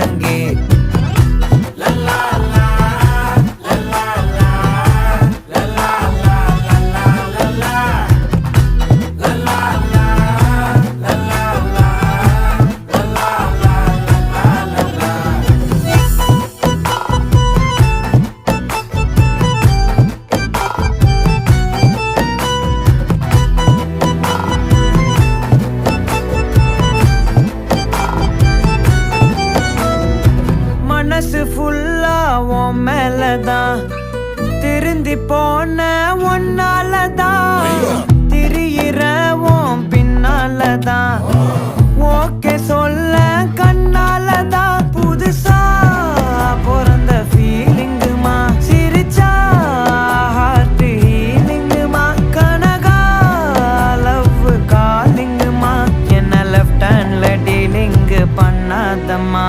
முழங்கே. மனசு ஃபுல்லா உன் மேலதான், திருந்தி போன ஒன்னாலதான், திரியிற உன் பின்னாலதான், ஓகே சொல்ல கண்ணாலதான். புதுசா பிறந்த ஃபீலிங்குமா, சிரிச்சா ஹார்ட் ஹீலிங்குமா, கனகா லவ் காலிங்குமா, என்ன லெஃப்ட் ஹேண்ட்ல டீலிங்கு பண்ணாதம்மா.